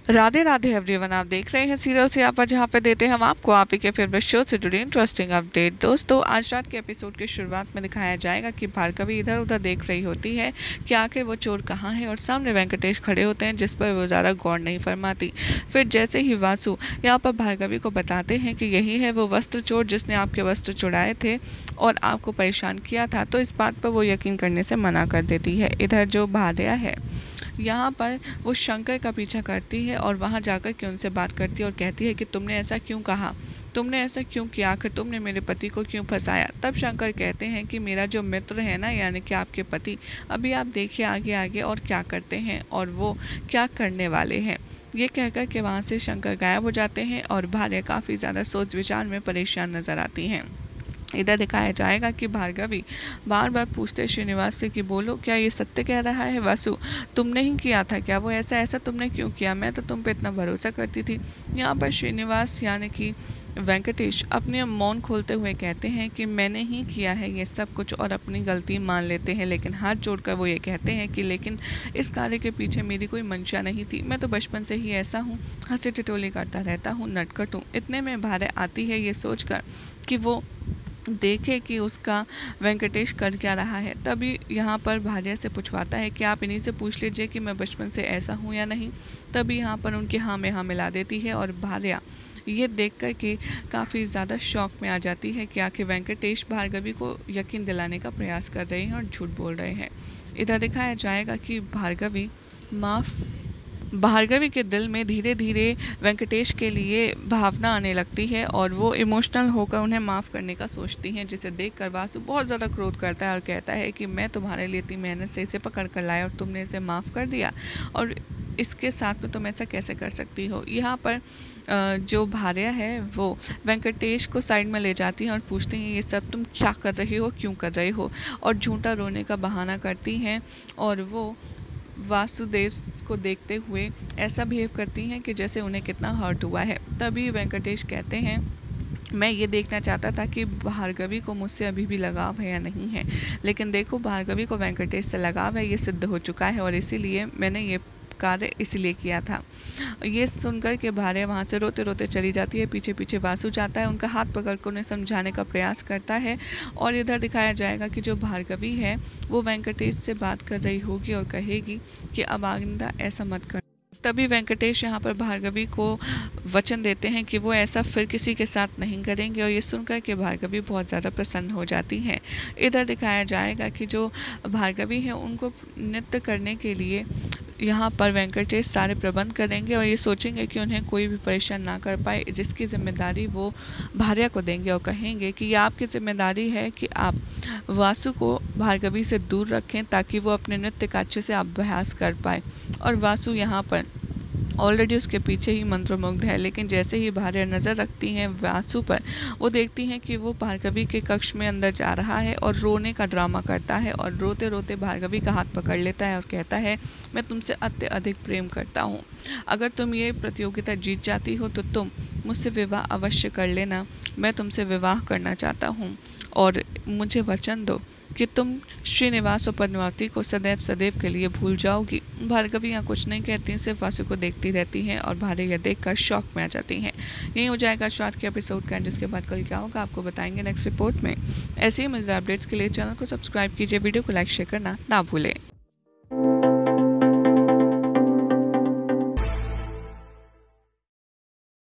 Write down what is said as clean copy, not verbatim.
Radhe Radhe everyone, आप देख रहे हैं सीरियल सियापा, जहां पे देते हैं हम आपको आप ही के फेवरेट शो से जुड़ी इंटरेस्टिंग अपडेट। दोस्तों, आज रात के एपिसोड की शुरुआत में दिखाया जाएगा कि भार्गवी इधर उधर देख रही होती है कि आखिर वो चोर कहाँ है, और सामने वेंकटेश खड़े होते हैं जिस पर वो ज़्यादा गौर नहीं फरमाती। फिर जैसे ही वासु यहाँ पर भार्गवी को बताते हैं कि यही है वो वस्त्र चोर जिसने आपके वस्त्र चुराए थे और आपको परेशान किया था, तो इस बात पर वो यकीन करने से मना कर देती है। इधर जो भार्या है यहाँ पर वो शंकर का पीछा करती है और वहाँ जाकर के उनसे बात करती है और कहती है कि तुमने ऐसा क्यों कहा, तुमने ऐसा क्यों किया, आखिर तुमने मेरे पति को क्यों फंसाया। तब शंकर कहते हैं कि मेरा जो मित्र है ना, यानी कि आपके पति, अभी आप देखिए आगे आगे और क्या करते हैं और वो क्या करने वाले हैं। ये कहकर के वहाँ से शंकर गायब हो जाते हैं और भार्या काफ़ी ज़्यादा सोच विचार में परेशान नजर आती हैं। इधर दिखाया जाएगा कि भार्गवी बार बार पूछते श्रीनिवास से कि बोलो, क्या ये सत्य कह रहा है वासु, तुमने ही किया था क्या, वो ऐसा ऐसा तुमने क्यों किया, मैं तो तुम पे इतना भरोसा करती थी। यहाँ पर श्रीनिवास यानी कि वेंकटेश अपने मौन खोलते हुए कहते हैं कि मैंने ही किया है ये सब कुछ और अपनी गलती मान लेते हैं, लेकिन हाथ जोड़कर वो ये कहते हैं कि लेकिन इस कार्य के पीछे मेरी कोई मंशा नहीं थी, मैं तो बचपन से ही ऐसा हूँ, हंसी टिटोली करता रहता हूँ, नटखट हूँ। इतने में भार्या आती है ये सोचकर कि वो देखे कि उसका वेंकटेश कर क्या रहा है। तभी यहाँ पर भार्या से पूछवाता है कि आप इन्हीं से पूछ लीजिए कि मैं बचपन से ऐसा हूँ या नहीं। तभी यहाँ पर उनके हाँ में हाँ मिला देती है और भार्या ये देख कर के काफ़ी ज़्यादा शौक में आ जाती है कि आखिर वेंकटेश भार्गवी को यकीन दिलाने का प्रयास कर रहे हैं और झूठ बोल रहे हैं। इधर दिखाया जाएगा कि भार्गवी के दिल में धीरे धीरे वेंकटेश के लिए भावना आने लगती है और वो इमोशनल होकर उन्हें माफ़ करने का सोचती हैं, जिसे देखकर वासु बहुत ज़्यादा क्रोध करता है और कहता है कि मैं तुम्हारे लिए इतनी मेहनत से इसे पकड़ कर लाया और तुमने इसे माफ़ कर दिया, और इसके साथ में तुम ऐसा कैसे कर सकती हो। यहाँ पर जो भार्या है वो वेंकटेश को साइड में ले जाती हैं और पूछती हैं ये सब तुम क्या कर रही हो, क्यों कर रहे हो, और झूठा रोने का बहाना करती हैं और वो वासुदेव को देखते हुए ऐसा बिहेव करती हैं कि जैसे उन्हें कितना हर्ट हुआ है। तभी वेंकटेश कहते हैं मैं ये देखना चाहता था कि भार्गवी को मुझसे अभी भी लगाव है या नहीं है, लेकिन देखो भार्गवी को वेंकटेश से लगाव है, ये सिद्ध हो चुका है और इसीलिए मैंने ये कार्य इसलिए किया था। ये सुनकर के भार्या वहाँ से रोते रोते चली जाती है। पीछे पीछे वासु जाता है, उनका हाथ पकड़ कर उन्हें समझाने का प्रयास करता है और इधर दिखाया जाएगा कि जो भार्गवी है वो वेंकटेश से बात कर रही होगी और कहेगी कि अब आइंदा ऐसा मत कर। तभी वेंकटेश यहाँ पर भार्गवी को वचन देते हैं कि वो ऐसा फिर किसी के साथ नहीं करेंगे और ये सुनकर के भार्गवी बहुत ज़्यादा प्रसन्न हो जाती हैं। इधर दिखाया जाएगा कि जो भार्गवी है उनको नृत्य करने के लिए यहाँ पर वेंकटेश सारे प्रबंध करेंगे और ये सोचेंगे कि उन्हें कोई भी परेशान ना कर पाए, जिसकी जिम्मेदारी वो भार्या को देंगे और कहेंगे कि ये आपकी जिम्मेदारी है कि आप वासु को भार्गवी से दूर रखें ताकि वो अपने नृत्य का अच्छे से अभ्यास कर पाए। और वासु यहाँ पर ऑलरेडी उसके पीछे ही मंत्रमुग्ध है, लेकिन जैसे ही भार्या नज़र रखती हैं वासु पर, वो देखती हैं कि वो भार्गवी के कक्ष में अंदर जा रहा है और रोने का ड्रामा करता है और रोते रोते भार्गवी का हाथ पकड़ लेता है और कहता है मैं तुमसे अत्यधिक प्रेम करता हूँ, अगर तुम ये प्रतियोगिता जीत जाती हो तो तुम मुझसे विवाह अवश्य कर लेना, मैं तुमसे विवाह करना चाहता हूँ और मुझे वचन दो कि तुम श्रीनिवास और पद्मावती को सदैव सदैव के लिए भूल जाओगी। भार्गवी यहाँ कुछ नहीं कहती, सिर्फ वासु को देखती रहती हैं और भार्या यह देखकर शॉक में आ जाती हैं। यही हो जाएगा आज के एपिसोड का, जिसके बाद कल क्या होगा आपको बताएंगे नेक्स्ट रिपोर्ट में। ऐसे ही मजेदार अपडेट्स के लिए चैनल को सब्सक्राइब कीजिए, वीडियो को लाइक शेयर करना ना भूलें।